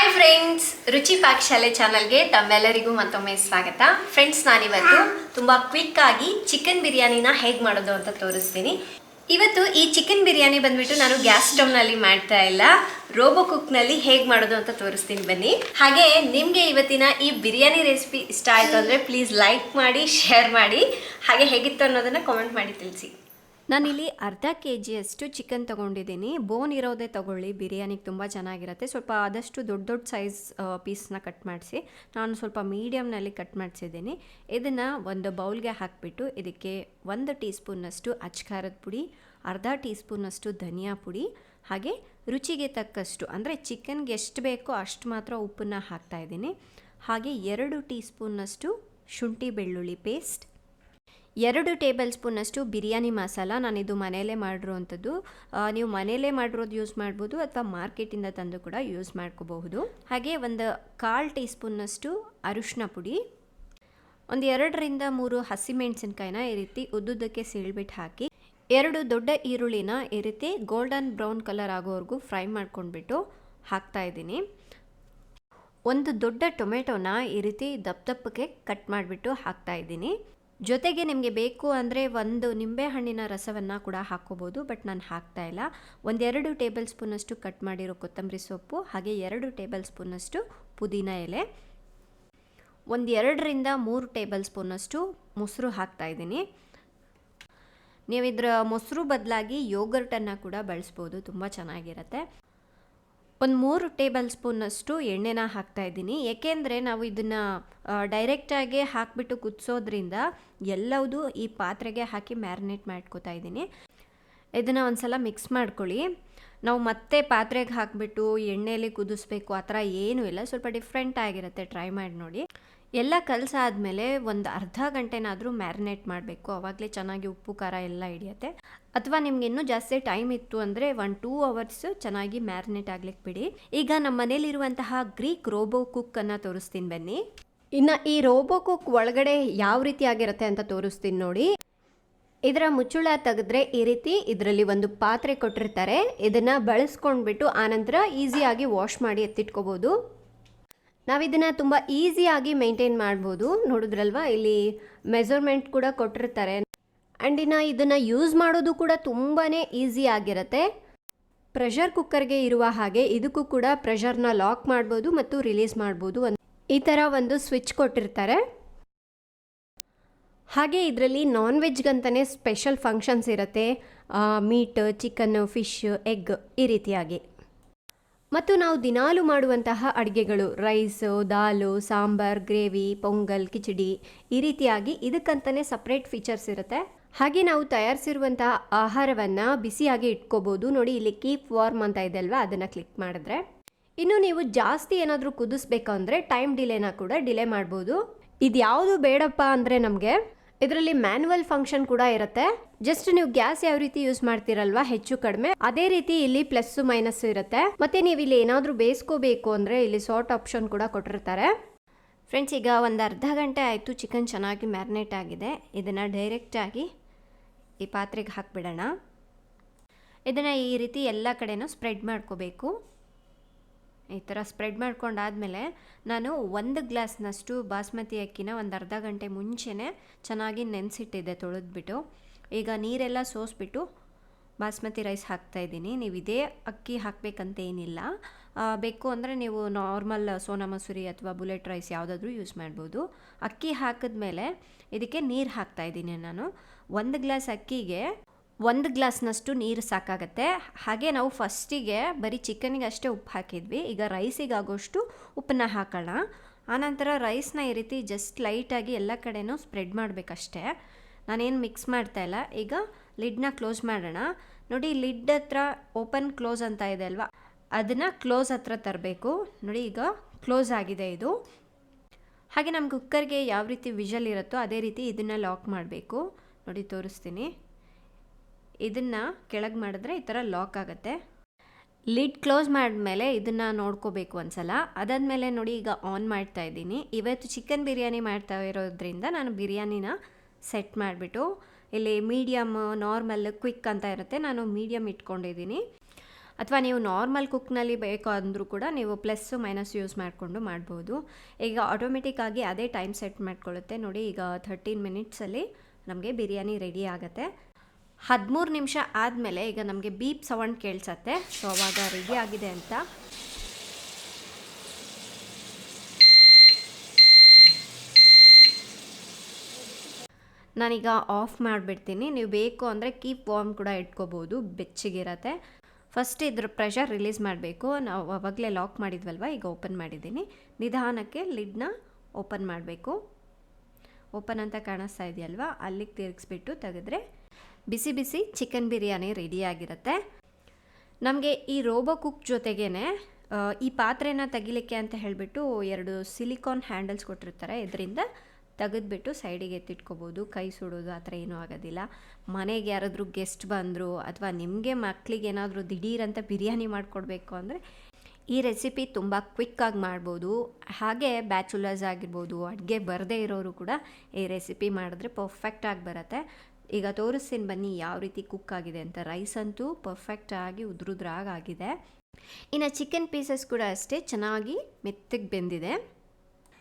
Hi friends, ರುಚಿ ಪಾಕಶಾಲೆ ಚಾನಲ್ಗೆ ತಮ್ಮೆಲ್ಲರಿಗೂ ಮತ್ತೊಮ್ಮೆ ಸ್ವಾಗತ. ಫ್ರೆಂಡ್ಸ್, ನಾನಿವತ್ತು ತುಂಬ ಕ್ವಿಕ್ ಆಗಿ ಚಿಕನ್ ಬಿರಿಯಾನಿನ ಹೇಗೆ ಮಾಡೋದು ಅಂತ ತೋರಿಸ್ತೀನಿ. ಇವತ್ತು ಈ ಚಿಕನ್ ಬಿರಿಯಾನಿ ಬಂದ್ಬಿಟ್ಟು ನಾನು ಗ್ಯಾಸ್ ಸ್ಟವ್ನಲ್ಲಿ ಮಾಡ್ತಾ ಇಲ್ಲ, ರೋಬೋ ಕುಕ್ನಲ್ಲಿ ಹೇಗೆ ಮಾಡೋದು ಅಂತ ತೋರಿಸ್ತೀನಿ ಬನ್ನಿ. ಹಾಗೆ ನಿಮಗೆ ಇವತ್ತಿನ ಈ ಬಿರಿಯಾನಿ ರೆಸಿಪಿ ಇಷ್ಟ ಆಯಿತು ಅಂದರೆ ಪ್ಲೀಸ್ ಲೈಕ್ ಮಾಡಿ, ಶೇರ್ ಮಾಡಿ, ಹಾಗೆ ಹೇಗಿತ್ತು ಅನ್ನೋದನ್ನು ಕಾಮೆಂಟ್ ಮಾಡಿ ತಿಳಿಸಿ. ನಾನಿಲ್ಲಿ ಅರ್ಧ KGಯಷ್ಟು ಚಿಕನ್ ತೊಗೊಂಡಿದ್ದೀನಿ. ಬೋನ್ ಇರೋದೇ ತೊಗೊಳ್ಳಿ, ಬಿರಿಯಾನಿಗೆ ತುಂಬ ಚೆನ್ನಾಗಿರುತ್ತೆ. ಸ್ವಲ್ಪ ಆದಷ್ಟು ದೊಡ್ಡ ದೊಡ್ಡ ಸೈಜ್ ಪೀಸ್ನ ಕಟ್ ಮಾಡಿಸಿ, ನಾನು ಸ್ವಲ್ಪ ಮೀಡಿಯಮ್ನಲ್ಲಿ ಕಟ್ ಮಾಡಿಸಿದ್ದೀನಿ. ಇದನ್ನು ಒಂದು ಬೌಲ್ಗೆ ಹಾಕಿಬಿಟ್ಟು ಇದಕ್ಕೆ 1 ಟೀ ಸ್ಪೂನ್ನಷ್ಟು ಅಚ್ಕಾರದ ಪುಡಿ, ಅರ್ಧ ಟೀ ಸ್ಪೂನ್ನಷ್ಟು ಧನಿಯಾ ಪುಡಿ, ಹಾಗೆ ರುಚಿಗೆ ತಕ್ಕಷ್ಟು ಅಂದರೆ ಚಿಕನ್ಗೆ ಎಷ್ಟು ಬೇಕೋ ಅಷ್ಟು ಮಾತ್ರ ಉಪ್ಪನ್ನು ಹಾಕ್ತಾಯಿದ್ದೀನಿ. ಹಾಗೆ 2 ಟೀ ಸ್ಪೂನ್ನಷ್ಟು ಶುಂಠಿ ಬೆಳ್ಳುಳ್ಳಿ ಪೇಸ್ಟ್, 2 ಟೇಬಲ್ ಸ್ಪೂನಷ್ಟು ಬಿರಿಯಾನಿ ಮಸಾಲ. ನಾನಿದು ಮನೆಯಲ್ಲೇ ಮಾಡಿರುವಂಥದ್ದು. ನೀವು ಮನೆಯಲ್ಲೇ ಮಾಡಿರೋದು ಯೂಸ್ ಮಾಡ್ಬೋದು ಅಥವಾ ಮಾರ್ಕೆಟಿಂದ ತಂದು ಕೂಡ ಯೂಸ್ ಮಾಡ್ಕೋಬಹುದು. ಹಾಗೆ 1/4 ಟೀ ಸ್ಪೂನ್ನಷ್ಟು ಅರಿಶಿನ ಪುಡಿ, 2ರಿಂದ 3 ಹಸಿಮೆಣಸಿನ್ಕಾಯಿನ ಈ ರೀತಿ ಉದ್ದುದ್ದಕ್ಕೆ ಸೀಳ್ಬಿಟ್ಟು ಹಾಕಿ, 2 ದೊಡ್ಡ ಈರುಳ್ಳಿನ ಈ ರೀತಿ ಗೋಲ್ಡನ್ ಬ್ರೌನ್ ಕಲರ್ ಆಗೋವರೆಗೂ ಫ್ರೈ ಮಾಡ್ಕೊಂಡ್ಬಿಟ್ಟು ಹಾಕ್ತಾಯಿದ್ದೀನಿ. 1 ದೊಡ್ಡ ಟೊಮೆಟೊನ ಈ ರೀತಿ ದಪ್ಪಕ್ಕೆ ಕಟ್ ಮಾಡಿಬಿಟ್ಟು ಹಾಕ್ತಾಯಿದ್ದೀನಿ. ಜೊತೆಗೆ ನಿಮಗೆ ಬೇಕು ಅಂದರೆ 1 ನಿಂಬೆಹಣ್ಣಿನ ರಸವನ್ನು ಕೂಡ ಹಾಕ್ಕೋಬೋದು, ಬಟ್ ನಾನು ಹಾಕ್ತಾ ಇಲ್ಲ. 2 ಟೇಬಲ್ ಸ್ಪೂನಷ್ಟು ಕಟ್ ಮಾಡಿರೋ ಕೊತ್ತಂಬರಿ ಸೊಪ್ಪು, ಹಾಗೆ 2 ಟೇಬಲ್ ಸ್ಪೂನಷ್ಟು ಪುದೀನ ಎಲೆ, 2ರಿಂದ 3 ಟೇಬಲ್ ಸ್ಪೂನಷ್ಟು ಮೊಸರು ಹಾಕ್ತಾಯಿದ್ದೀನಿ. ನೀವು ಇದರ ಮೊಸರು ಬದಲಾಗಿ ಯೋಗರ್ಟನ್ನು ಕೂಡ ಬಳಸ್ಬೋದು, ತುಂಬ ಚೆನ್ನಾಗಿರುತ್ತೆ. 3 ಟೇಬಲ್ ಸ್ಪೂನಷ್ಟು ಎಣ್ಣೆನ ಹಾಕ್ತಾಯಿದ್ದೀನಿ. ಏಕೆಂದರೆ ನಾವು ಇದನ್ನು ಡೈರೆಕ್ಟಾಗಿ ಹಾಕಿಬಿಟ್ಟು ಕುದಿಸೋದ್ರಿಂದ ಎಲ್ಲವೂ ಈ ಪಾತ್ರೆಗೆ ಹಾಕಿ ಮ್ಯಾರಿನೇಟ್ ಮಾಡ್ಕೋತಾ ಇದ್ದೀನಿ. ಇದನ್ನು ಒಂದು ಸಲ ಮಿಕ್ಸ್ ಮಾಡ್ಕೊಳ್ಳಿ. ನಾವು ಮತ್ತೆ ಪಾತ್ರೆಗೆ ಹಾಕಿಬಿಟ್ಟು ಎಣ್ಣೆಯಲ್ಲಿ ಕುದಿಸ್ಬೇಕು ಆ ಥರ ಏನೂ ಇಲ್ಲ, ಸ್ವಲ್ಪ ಡಿಫ್ರೆಂಟ್ ಆಗಿರುತ್ತೆ, ಟ್ರೈ ಮಾಡಿ ನೋಡಿ. ಎಲ್ಲ ಕಲಸಾದ್ಮೇಲೆ ಒಂದು ಅರ್ಧ ಗಂಟೆನಾದರೂ ಮ್ಯಾರಿನೇಟ್ ಮಾಡಬೇಕು, ಆವಾಗಲೇ ಚೆನ್ನಾಗಿ ಉಪ್ಪು ಖಾರ ಎಲ್ಲ ಹಿಡಿಯುತ್ತೆ. ಅಥವಾ ನಿಮ್ಗೆ ಇನ್ನೂ ಜಾಸ್ತಿ ಟೈಮ್ ಇತ್ತು ಅಂದರೆ 1-2 ಅವರ್ಸ್ ಚೆನ್ನಾಗಿ ಮ್ಯಾರಿನೇಟ್ ಆಗ್ಲಿಕ್ಕೆ ಬಿಡಿ. ಈಗ ನಮ್ಮ ಮನೇಲಿರುವಂತಹ ಗ್ರೀಕ್ ರೋಬೋ ಕುಕ್ಕನ್ನು ತೋರಿಸ್ತೀನಿ ಬನ್ನಿ. ಇನ್ನು ಈ ರೋಬೋ ಕುಕ್ ಒಳಗಡೆ ಯಾವ ರೀತಿ ಆಗಿರುತ್ತೆ ಅಂತ ತೋರಿಸ್ತೀನಿ ನೋಡಿ. ಇದರ ಮುಚ್ಚುಳ ತೆಗೆದ್ರೆ ಈ ರೀತಿ ಇದರಲ್ಲಿ ಒಂದು ಪಾತ್ರೆ ಕೊಟ್ಟಿರ್ತಾರೆ. ಇದನ್ನು ಬಳಸ್ಕೊಂಡ್ಬಿಟ್ಟು ಆನಂತರ ಈಸಿಯಾಗಿ ವಾಶ್ ಮಾಡಿ ಎತ್ತಿಟ್ಕೋಬೋದು. ನಾವಿದನ್ನು ತುಂಬ ಈಸಿಯಾಗಿ ಮೇಂಟೈನ್ ಮಾಡ್ಬೋದು. ನೋಡಿದ್ರಲ್ವ, ಇಲ್ಲಿ ಮೆಜರ್ಮೆಂಟ್ ಕೂಡ ಕೊಟ್ಟಿರ್ತಾರೆ. ಆ್ಯಂಡ್ ಇನ್ನು ಇದನ್ನು ಯೂಸ್ ಮಾಡೋದು ಕೂಡ ತುಂಬಾ ಈಸಿ ಆಗಿರುತ್ತೆ. ಪ್ರೆಷರ್ ಕುಕ್ಕರ್ಗೆ ಇರುವ ಹಾಗೆ ಇದಕ್ಕೂ ಕೂಡ ಪ್ರೆಷರ್ನ ಲಾಕ್ ಮಾಡ್ಬೋದು ಮತ್ತು ರಿಲೀಸ್ ಮಾಡ್ಬೋದು. ಈ ಥರ ಒಂದು ಸ್ವಿಚ್ ಕೊಟ್ಟಿರ್ತಾರೆ. ಹಾಗೆ ಇದರಲ್ಲಿ ನಾನ್ ವೆಜ್ಗಂತಲೇ ಸ್ಪೆಷಲ್ ಫಂಕ್ಷನ್ಸ್ ಇರುತ್ತೆ, ಮೀಟ್, ಚಿಕನ್, ಫಿಶ್, ಎಗ್ ಈ ರೀತಿಯಾಗಿ. ಮತ್ತು ನಾವು ದಿನಾಲು ಮಾಡುವಂತಹ ಅಡುಗೆಗಳು ರೈಸು, ದಾಲು, ಸಾಂಬಾರ್, ಗ್ರೇವಿ, ಪೊಂಗಲ್, ಕಿಚಡಿ ಈ ರೀತಿಯಾಗಿ ಇದಕ್ಕಂತಲೇ ಸಪ್ರೇಟ್ ಫೀಚರ್ಸ್ ಇರುತ್ತೆ. ಹಾಗೆ ನಾವು ತಯಾರಿಸಿರುವಂತಹ ಆಹಾರವನ್ನು ಬಿಸಿಯಾಗಿ ಇಟ್ಕೋಬೋದು. ನೋಡಿ, ಇಲ್ಲಿ ಕೀಪ್ ವಾರ್ಮ್ ಅಂತ ಇದೆ ಅಲ್ವಾ, ಅದನ್ನು ಕ್ಲಿಕ್ ಮಾಡಿದ್ರೆ. ಇನ್ನು ನೀವು ಜಾಸ್ತಿ ಏನಾದರೂ ಕುದಿಸ್ಬೇಕಂದ್ರೆ ಟೈಮ್ ಡಿಲೇನ ಕೂಡ ಡಿಲೇ ಮಾಡ್ಬೋದು. ಇದು ಯಾವುದು ಬೇಡಪ್ಪ ಅಂದರೆ ನಮಗೆ ಇದರಲ್ಲಿ ಮ್ಯಾನ್ಯುವಲ್ ಫಂಕ್ಷನ್ ಕೂಡ ಇರುತ್ತೆ. ಜಸ್ಟ್ ನೀವು ಗ್ಯಾಸ್ ಯಾವ ರೀತಿ ಯೂಸ್ ಮಾಡ್ತೀರಲ್ವಾ, ಹೆಚ್ಚು ಕಡಿಮೆ ಅದೇ ರೀತಿ ಇಲ್ಲಿ ಪ್ಲಸ್ ಮೈನಸ್ ಇರುತ್ತೆ. ಮತ್ತೆ ನೀವು ಇಲ್ಲಿ ಏನಾದರೂ ಬೇಯಿಸ್ಕೋಬೇಕು ಅಂದರೆ ಇಲ್ಲಿ ಸಾಟ್ ಆಪ್ಷನ್ ಕೂಡ ಕೊಟ್ಟಿರ್ತಾರೆ. ಫ್ರೆಂಡ್ಸ್, ಈಗ ಒಂದು ಅರ್ಧ ಗಂಟೆ ಆಯಿತು, ಚಿಕನ್ ಚೆನ್ನಾಗಿ ಮ್ಯಾರಿನೇಟ್ ಆಗಿದೆ. ಇದನ್ನು ಡೈರೆಕ್ಟಾಗಿ ಈ ಪಾತ್ರೆಗೆ ಹಾಕಿಬಿಡೋಣ. ಇದನ್ನು ಈ ರೀತಿ ಎಲ್ಲ ಕಡೆನೂ ಸ್ಪ್ರೆಡ್ ಮಾಡ್ಕೋಬೇಕು. ಈ ಥರ ಸ್ಪ್ರೆಡ್ ಮಾಡ್ಕೊಂಡಾದಮೇಲೆ ನಾನು 1 ಗ್ಲಾಸ್ನಷ್ಟು ಬಾಸ್ಮತಿ ಅಕ್ಕಿನ ಒಂದು ಅರ್ಧ ಗಂಟೆ ಮುಂಚೆನೇ ಚೆನ್ನಾಗಿ ನೆನೆಸಿಟ್ಟಿದ್ದೆ ತೊಳೆದ್ಬಿಟ್ಟು. ಈಗ ನೀರೆಲ್ಲ ಸೋಸ್ಬಿಟ್ಟು ಬಾಸ್ಮತಿ ರೈಸ್ ಹಾಕ್ತಾಯಿದ್ದೀನಿ. ನೀವು ಇದೇ ಅಕ್ಕಿ ಹಾಕಬೇಕಂತ ಏನಿಲ್ಲ, ಬೇಕು ಅಂದರೆ ನೀವು ನಾರ್ಮಲ್ ಸೋನಾ ಮಸೂರಿ ಅಥವಾ ಬುಲೆಟ್ ರೈಸ್ ಯಾವುದಾದ್ರೂ ಯೂಸ್ ಮಾಡ್ಬೋದು. ಅಕ್ಕಿ ಹಾಕಿದ್ಮೇಲೆ ಇದಕ್ಕೆ ನೀರು ಹಾಕ್ತಾಯಿದ್ದೀನಿ. ನಾನು 1 ಗ್ಲಾಸ್ ಅಕ್ಕಿಗೆ 1 ಗ್ಲಾಸ್ನಷ್ಟು ನೀರು ಸಾಕಾಗತ್ತೆ. ಹಾಗೆ ನಾವು ಫಸ್ಟಿಗೆ ಬರೀ ಚಿಕನಿಗೆ ಅಷ್ಟೇ ಉಪ್ಪು ಹಾಕಿದ್ವಿ. ಈಗ ರೈಸಿಗೆ ಆಗೋಷ್ಟು ಉಪ್ಪನ್ನ ಹಾಕೋಣ. ಆನಂತರ ರೈಸ್ನ ಈ ರೀತಿ ಜಸ್ಟ್ ಲೈಟಾಗಿ ಎಲ್ಲ ಕಡೆನೂ ಸ್ಪ್ರೆಡ್ ಮಾಡಬೇಕಷ್ಟೇ. ನಾನೇನು ಮಿಕ್ಸ್ ಮಾಡ್ತಾಯಿಲ್ಲ. ಈಗ ಲಿಡ್ನ ಕ್ಲೋಸ್ ಮಾಡೋಣ. ನೋಡಿ, ಲಿಡ್ ಹತ್ರ ಓಪನ್ ಕ್ಲೋಸ್ ಅಂತ ಇದೆ ಅಲ್ವಾ, ಅದನ್ನು ಕ್ಲೋಸ್ ಹತ್ರ ತರಬೇಕು. ನೋಡಿ, ಈಗ ಕ್ಲೋಸ್ ಆಗಿದೆ ಇದು. ಹಾಗೆ ನಮ್ಮ ಕುಕ್ಕರ್ಗೆ ಯಾವ ರೀತಿ ವಿಷಲ್ ಇರುತ್ತೋ ಅದೇ ರೀತಿ ಇದನ್ನು ಲಾಕ್ ಮಾಡಬೇಕು. ನೋಡಿ, ತೋರಿಸ್ತೀನಿ. ಇದನ್ನು ಕೆಳಗೆ ಮಾಡಿದ್ರೆ ಈ ಥರ ಲಾಕ್ ಆಗುತ್ತೆ. ಲಿಡ್ ಕ್ಲೋಸ್ ಮಾಡಿದ್ಮೇಲೆ ಇದನ್ನು ನೋಡ್ಕೋಬೇಕು ಒಂದ್ಸಲ. ಅದಾದಮೇಲೆ ನೋಡಿ, ಈಗ ಆನ್ ಮಾಡ್ತಾ ಇದ್ದೀನಿ. ಇವತ್ತು ಚಿಕನ್ ಬಿರಿಯಾನಿ ಮಾಡ್ತಾ ಇರೋದ್ರಿಂದ ನಾನು ಬಿರಿಯಾನಿನ ಸೆಟ್ ಮಾಡಿಬಿಟ್ಟು ಇಲ್ಲಿ ಮೀಡಿಯಮ್, ನಾರ್ಮಲ್, ಕ್ವಿಕ್ ಅಂತ ಇರುತ್ತೆ, ನಾನು ಮೀಡಿಯಮ್ ಇಟ್ಕೊಂಡಿದ್ದೀನಿ. ಅಥವಾ ನೀವು ನಾರ್ಮಲ್ ಕುಕ್ನಲ್ಲಿ ಬೇಕು ಅಂದರೂ ಕೂಡ ನೀವು ಪ್ಲಸ್ ಮೈನಸ್ ಯೂಸ್ ಮಾಡಿಕೊಂಡು ಮಾಡ್ಬೋದು. ಈಗ ಆಟೋಮೆಟಿಕ್ಕಾಗಿ ಅದೇ ಟೈಮ್ ಸೆಟ್ ಮಾಡ್ಕೊಳ್ಳುತ್ತೆ ನೋಡಿ. ಈಗ 13 ಮಿನಿಟ್ಸಲ್ಲಿ ನಮಗೆ ಬಿರಿಯಾನಿ ರೆಡಿ ಆಗುತ್ತೆ. 13 ನಿಮಿಷ ಆದಮೇಲೆ ಈಗ ನಮಗೆ ಬೀಪ್ ಸೌಂಡ್ ಕೇಳಿಸತ್ತೆ. ಸೊ ಅವಾಗ ರೆಡಿ ಆಗಿದೆ ಅಂತ. ನಾನೀಗ ಆಫ್ ಮಾಡಿಬಿಡ್ತೀನಿ. ನೀವು ಬೇಕು ಅಂದರೆ ಕೀಪ್ ವಾರ್ಮ್ ಕೂಡ ಇಟ್ಕೋಬೋದು, ಬೆಚ್ಚಗಿರತ್ತೆ. ಫಸ್ಟ್ ಇದ್ರ ಪ್ರೆಷರ್ ರಿಲೀಸ್ ಮಾಡಬೇಕು. ನಾವು ಆವಾಗಲೇ ಲಾಕ್ ಮಾಡಿದ್ವಲ್ವ, ಈಗ ಓಪನ್ ಮಾಡಿದ್ದೀನಿ. ನಿಧಾನಕ್ಕೆ ಲಿಡ್ನ ಓಪನ್ ಮಾಡಬೇಕು. ಓಪನ್ ಅಂತ ಕಾಣಿಸ್ತಾ ಇದೆಯಲ್ವ, ಅಲ್ಲಿಗೆ ತಿರುಗಿಸ್ಬಿಟ್ಟು ತೆಗೆದ್ರೆ ಬಿಸಿ ಬಿಸಿ ಚಿಕನ್ ಬಿರಿಯಾನಿ ರೆಡಿಯಾಗಿರುತ್ತೆ. ನಮಗೆ ಈ ರೋಬೋ ಕುಕ್ ಜೊತೆಗೇ ಈ ಪಾತ್ರೆನ ತೆಗಿಲಿಕ್ಕೆ ಅಂತ ಹೇಳಿಬಿಟ್ಟು 2 ಸಿಲಿಕಾನ್ ಹ್ಯಾಂಡಲ್ಸ್ ಕೊಟ್ಟಿರ್ತಾರೆ. ಇದರಿಂದ ತೆಗೆದ್ಬಿಟ್ಟು ಸೈಡಿಗೆ ಎತ್ತಿಟ್ಕೋಬೋದು. ಕೈ ಸುಡೋದು ಆ ಥರ ಏನೂ ಆಗೋದಿಲ್ಲ. ಮನೆಗೆ ಯಾರಾದರೂ ಗೆಸ್ಟ್ ಬಂದರು ಅಥವಾ ನಿಮಗೆ ಮಕ್ಕಳಿಗೆ ಏನಾದರೂ ದಿಢೀರಂತ ಬಿರಿಯಾನಿ ಮಾಡಿಕೊಡ್ಬೇಕು ಅಂದರೆ ಈ ರೆಸಿಪಿ ತುಂಬ ಕ್ವಿಕ್ಕಾಗಿ ಮಾಡ್ಬೋದು. ಹಾಗೆ ಬ್ಯಾಚುಲರ್ಸ್ ಆಗಿರ್ಬೋದು, ಅಡುಗೆ ಬರದೇ ಇರೋರು ಕೂಡ ಈ ರೆಸಿಪಿ ಮಾಡಿದ್ರೆ ಪರ್ಫೆಕ್ಟಾಗಿ ಬರುತ್ತೆ. ಈಗ ತೋರಿಸ್ತೀನಿ ಬನ್ನಿ ಯಾವ ರೀತಿ ಕುಕ್ ಆಗಿದೆ ಅಂತ. ರೈಸ್ ಅಂತೂ ಪರ್ಫೆಕ್ಟಾಗಿ ಉದ್ರುದ್ರಾಗಿದೆ. ಇನ್ನು ಚಿಕನ್ ಪೀಸಸ್ ಕೂಡ ಅಷ್ಟೇ ಚೆನ್ನಾಗಿ ಮೆತ್ತಗೆ ಬೆಂದಿದೆ.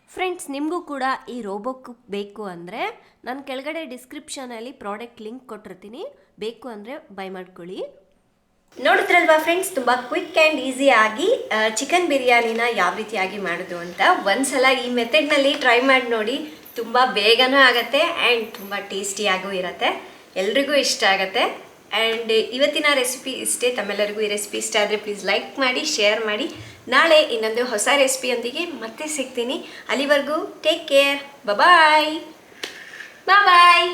ಫ್ರೆಂಡ್ಸ್, ನಿಮಗೂ ಕೂಡ ಈ ರೋಬೋ ಕುಕ್ ಬೇಕು ಅಂದರೆ ನಾನು ಕೆಳಗಡೆ ಡಿಸ್ಕ್ರಿಪ್ಷನಲ್ಲಿ ಪ್ರಾಡಕ್ಟ್ ಲಿಂಕ್ ಕೊಟ್ಟಿರ್ತೀನಿ, ಬೇಕು ಅಂದರೆ ಬೈ ಮಾಡ್ಕೊಳ್ಳಿ. ನೋಡಿದ್ರಲ್ವಾ ಫ್ರೆಂಡ್ಸ್, ತುಂಬ ಕ್ವಿಕ್ ಆ್ಯಂಡ್ ಈಸಿಯಾಗಿ ಚಿಕನ್ ಬಿರಿಯಾನಿನ ಯಾವ ರೀತಿಯಾಗಿ ಮಾಡೋದು ಅಂತ. ಒಂದ್ಸಲ ಈ ಮೆಥಡ್ನಲ್ಲಿ ಟ್ರೈ ಮಾಡಿ ನೋಡಿ. ತುಂಬ ಬೇಗನೂ ಆಗುತ್ತೆ ಆ್ಯಂಡ್ ತುಂಬ ಟೇಸ್ಟಿಯಾಗೂ ಇರುತ್ತೆ. ಎಲ್ರಿಗೂ ಇಷ್ಟ ಆಗುತ್ತೆ. ಆ್ಯಂಡ್ ಇವತ್ತಿನ ರೆಸಿಪಿ ಇಷ್ಟೇ. ತಮ್ಮೆಲ್ಲರಿಗೂ ಈ ರೆಸಿಪಿ ಇಷ್ಟ ಆದರೆ ಪ್ಲೀಸ್ ಲೈಕ್ ಮಾಡಿ, ಶೇರ್ ಮಾಡಿ. ನಾಳೆ ಇನ್ನೊಂದು ಹೊಸ ರೆಸಿಪಿಯೊಂದಿಗೆ ಮತ್ತೆ ಸಿಗ್ತೀನಿ. ಅಲ್ಲಿವರೆಗೂ ಟೇಕ್ ಕೇರ್. ಬಾಯ್ ಬಾಯ್.